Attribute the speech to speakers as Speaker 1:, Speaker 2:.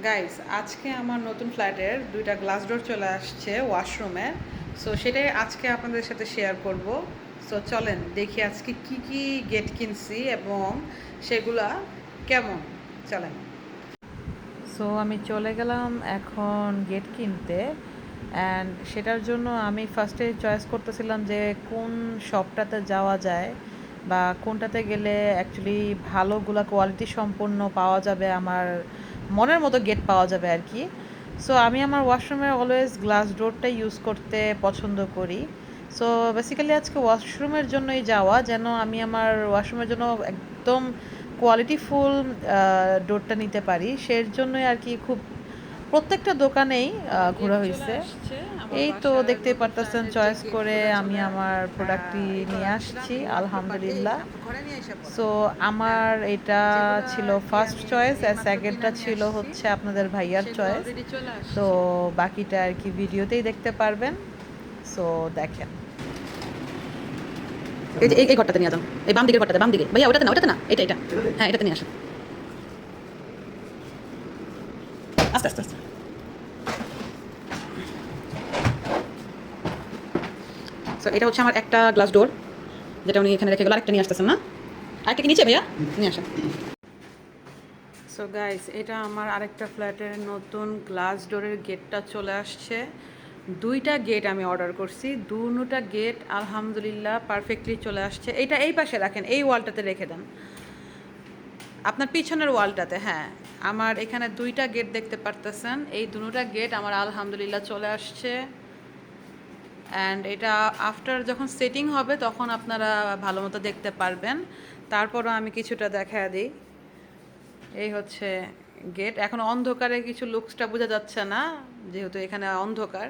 Speaker 1: Guys, আজকে আমার নতুন ফ্ল্যাটের দুইটা গ্লাস ডোর চলে আসছে ওয়াশরুমে। সো সেটাই আজকে আপনাদের সাথে শেয়ার করব। সো চলেন দেখি আজকে কি কি গেট কিনছি এবং সেগুলা কেমন। চলেন। সো আমি চলে গেলাম এখন গেট কিনতে। অ্যান্ড সেটার জন্য আমি ফার্স্টে চয়েস করতেছিলাম যে কোন শপটাতে যাওয়া যায় বা কোনটাতে গেলে অ্যাকচুয়ালি ভালোগুলা কোয়ালিটি সম্পন্ন পাওয়া যাবে, আমার মনের মতো গেট পাওয়া যাবে আর কি। সো আমি আমার ওয়াশরুমে অলওয়েজ গ্লাস ডোরটাই ইউজ করতে পছন্দ করি। সো বেসিক্যালি আজকে ওয়াশরুমের জন্যই যাওয়া, যেন আমি আমার ওয়াশরুমের জন্য একদম কোয়ালিটিফুল ডোরটা নিতে পারি। সেই জন্যই আর কি খুব প্রত্যেকটা দোকানেই ঘোরা হয়েছে। এই তো দেখতেই পারতেছেন, চয়েস করে আমি আমার প্রোডাক্টটি নিয়ে আসছি আলহামদুলিল্লাহ। সো আমার এটা ছিল ফার্স্ট চয়েস, আর সেকেন্ডটা ছিল হচ্ছে আপনাদের ভাইয়ার চয়েস। তো বাকিটা আর কি ভিডিওতেই দেখতে পারবেন। সো দেখেন। এই যে এই ঘরটাতে নিয়ে যান, এই বাম দিকের ঘরটাতে, বাম দিকে ভাইয়া, ওটাতে না, ওটাতে না, এটা এটা, হ্যাঁ এটাতে নিয়ে আসেন। আস্তে আস্তে আস্তে। সো এটা হচ্ছে আমার একটা গ্লাস ডোর, যেটা উনি এখানে রেখে গেল। আরেকটা নিয়ে আসতেছেন না? আরেকটা কি নিচে ভাইয়া? নিয়ে আসেন। সো গাইস, এটা আমার আরেকটা ফ্ল্যাটের নতুন গ্লাস ডোরের গেটটা চলে আসছে। দুইটা গেট আমি অর্ডার করছি, দুটা গেট আলহামদুলিল্লাহ পারফেক্টলি চলে আসছে। এটা এই পাশে রাখেন, এই ওয়ালটাতে রেখে দেন, আপনার পিছনের ওয়ালটাতে। হ্যাঁ, আমার এখানে দুইটা গেট দেখতে পারতেছেন, এই দুটা গেট আমার আলহামদুলিল্লাহ চলে আসছে। অ্যান্ড এটা আফটার যখন সেটিং হবে তখন আপনারা ভালো মতো দেখতে পারবেন। তারপরও আমি কিছুটা দেখা দিই। এই হচ্ছে গেট। এখন অন্ধকারে কিছু লুকসটা বোঝা যাচ্ছে না, যেহেতু এখানে অন্ধকার।